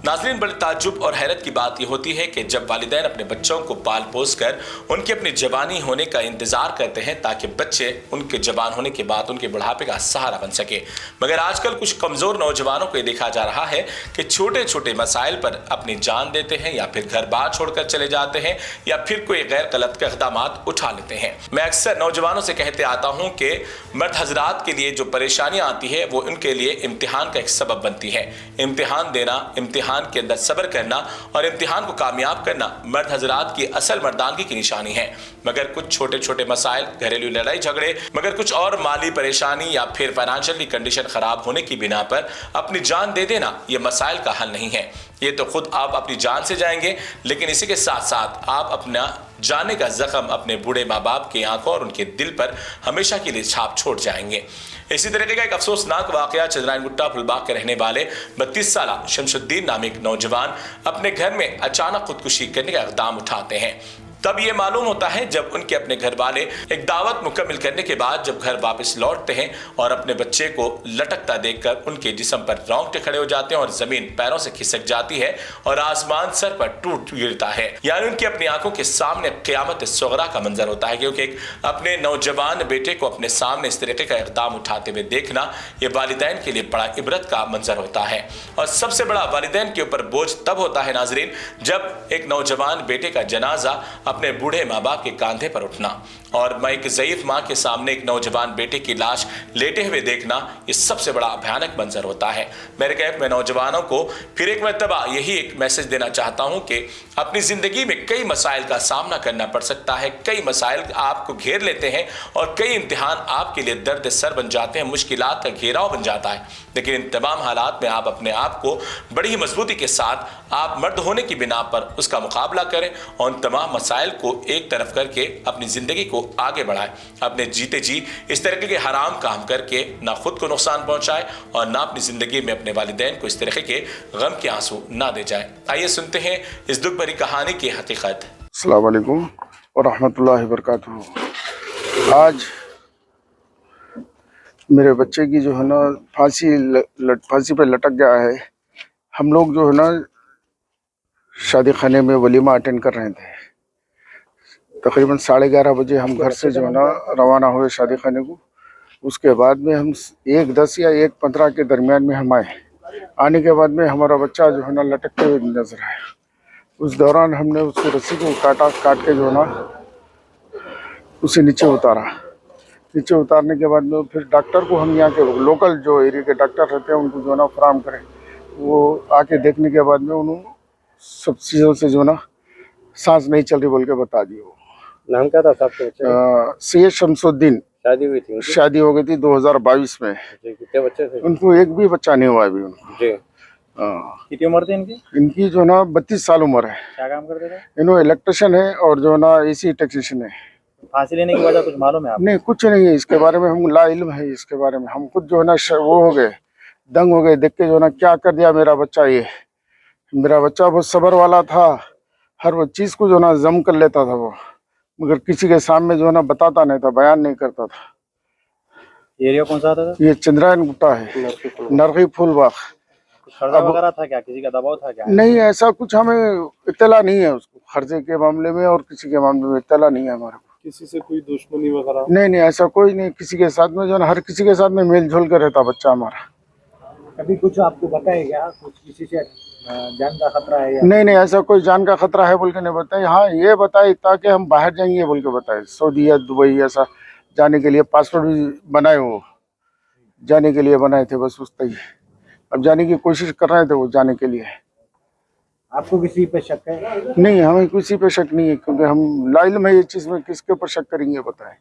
नाज़रीन, बड़ी ताज्जुब और हैरत की बात यह होती है कि जब वालिदैन अपने बच्चों को पाल पोस कर उनकी अपनी जवानी होने का इंतजार करते हैं ताकि बच्चे उनके जवान होने के बाद उनके बुढ़ापे का सहारा बन सके, मगर आजकल कुछ कमजोर नौजवानों को देखा जा रहा है कि छोटे छोटे मसाइल पर अपनी जान देते हैं या फिर घर बार छोड़कर चले जाते हैं या फिर कोई गैर गलत के इक़दाम उठा लेते हैं। मैं अक्सर नौजवानों से कहते आता हूँ कि मर्द हजरात के लिए जो परेशानियां आती है वो उनके लिए इम्तिहान का एक सबब बनती है। इम्तिहान देना, इम्तिहान के अंदर सब्र करना और इम्तिहान को कामयाब करना मर्द हजरात की असल मर्दानगी की निशानी है। मगर कुछ छोटे छोटे मसाइल, घरेलू लड़ाई झगड़े, मगर कुछ और माली परेशानी या फिर फाइनेंशियली कंडीशन खराब होने की बिना पर अपनी जान दे देना ये मसाइल का हल नहीं है। ये तो खुद आप अपनी जान से जाएंगे, लेकिन इसी के साथ साथ आप अपना जाने का जख्म अपने बूढ़े माँ बाप की आंखों और उनके दिल पर हमेशा के लिए छाप छोड़ जाएंगे। इसी तरीके का एक अफसोसनाक वाकया चंद्रायन गुट्टा फुलबाग के रहने वाले 32 साल शमशुद्दीन नामी एक नौजवान अपने घर में अचानक खुदकुशी करने का इक़दाम उठाते हैं। तब ये मालूम होता है जब उनके अपने घर वाले एक दावत मुकम्मिल करने के बाद जब घर वापस लौटते हैं और अपने बच्चे को लटकता देखकर उनके जिस्म पर रोंगटे खड़े हो जाते हैं और जमीन पैरों से खिसक जाती है और आसमान सर पर टूट गिरता है। यानी उनकी अपनी आंखों के सामने क़यामत सुग़रा का मंजर होता है, क्योंकि अपने नौजवान बेटे को अपने सामने इस तरीके का इक़दाम उठाते हुए देखना ये वालिदैन के लिए बड़ा इबरत का मंजर होता है। और सबसे बड़ा वालिदैन के ऊपर बोझ तब होता है नाजरीन, जब एक नौजवान बेटे का जनाजा अपने बूढ़े माँ बाप के कांधे पर उठना और मैं एक ज़ईफ माँ के सामने एक नौजवान बेटे की लाश लेटे हुए देखना, ये सबसे बड़ा भयानक मंजर होता है। मेरे कहते मैं नौजवानों को फिर एक मरतबा यही एक मैसेज देना चाहता हूँ कि अपनी ज़िंदगी में कई मसाइल का सामना करना पड़ सकता है, कई मसाइल आपको घेर लेते हैं और कई इम्तिहान आपके लिए दर्द सर बन जाते हैं, मुश्किलात का घेराव बन जाता है। लेकिन इन तमाम हालात में आप अपने आप को बड़ी ही मजबूती के साथ आप मर्द होने की बिना पर उसका मुकाबला करें और उन तमाम मसाइल को एक तरफ करके अपनी ज़िंदगी को आगे बढ़ाएं। अपने जीते जी इस तरीके के हराम काम करके ना खुद को नुकसान पहुंचाए और ना अपनी ज़िंदगी में अपने वालिदैन को इस तरीके के गम के आंसू ना दे जाए। आइए सुनते हैं इस दुख भरी कहानी की हकीकत। अस्सलाम वालेकुम व रहमतुल्लाहि व बरकातुहू। आज मेरे बच्चे की जो है ना फांसी पे लटक गया है। हम लोग जो है ना शादी खाने में वलीमा अटेंड कर रहे थे। तकरीबन 11:30 बजे हम घर से जो है ना रवाना हुए शादी खाने को। उसके बाद में हम 1:10 या 1:15 के दरमियान में हम आने के बाद में हमारा बच्चा जो है ना लटकते हुए नजर आया। उस दौरान हमने उसकी रस्सी को काट के जो है ना उसे नीचे उतारा। नीचे उतारने के बाद में फिर डॉक्टर को हम यहाँ के लोकल जो एरिया के डॉक्टर रहते हैं उनको जो है ना फराम करें। वो आके देखने के बाद में उन्होंने सब चीज़ों से जो है ना सांस नहीं चल रही बोल के बता दी। वो नाम क्या था साहब? सैयद शमसुद्दीन। शादी हुई थी? शादी हो गई थी 2022 में। कितने बच्चे थे? उनको एक भी बच्चा नहीं हुआ अभी उनको। जी। कितनी उम्र थी इनकी? इनकी जो है ना 32 साल उम्र है। क्या काम करते थे? इन्होंने इलेक्ट्रिशियन है और जो है ना AC टेक्नीशियन है। फांसी लेने की वजह कुछ मालूम है आपको? नहीं, कुछ नहीं है इसके बारे में, हम ला इल्म है इसके बारे में। हम खुद जो है ना वो हो गए, दंग हो गए देख के जो है ना क्या कर दिया मेरा बच्चा। ये मेरा बच्चा बहुत सब्र वाला था, हर वो चीज़ को जो है ना जम कर लेता था वो, मगर किसी के सामने जो है ना बताता नहीं था, बयान नहीं करता था। एरिया कौन सा था? ये चंद्रायन गुट्टा है, नरगी फुलबाग। खर्चा वगैरह था क्या? किसी का दबाव था क्या? नहीं, ऐसा कुछ हमें इत्तला नहीं है उसको, खर्चे के मामले में और किसी के मामले में इत्तला नहीं है हमारे को। किसी से कोई दुश्मनी वगैरह? नहीं, ऐसा कोई नहीं। किसी के साथ में जो है ना हर किसी के साथ में मेल जोल कर रहता बच्चा हमारा। कभी कुछ आपको बताया क्या? कुछ किसी से जान का खतरा है या? नहीं, ऐसा कोई जान का खतरा है बोल के नहीं बताए। हाँ, ये बताए ताकि हम बाहर जाएंगे बोल के बताए, सऊदी या दुबई ऐसा जाने के लिए। पासपोर्ट भी बनाए, वो जाने के लिए बनाए थे, बस उस तक अब जाने की कोशिश कर रहे थे वो जाने के लिए। आपको किसी पे शक है? नहीं, हमें किसी पे शक नहीं है, क्योंकि हम लाइल में ये चीज़ में किसके ऊपर शक करेंगे बताएं।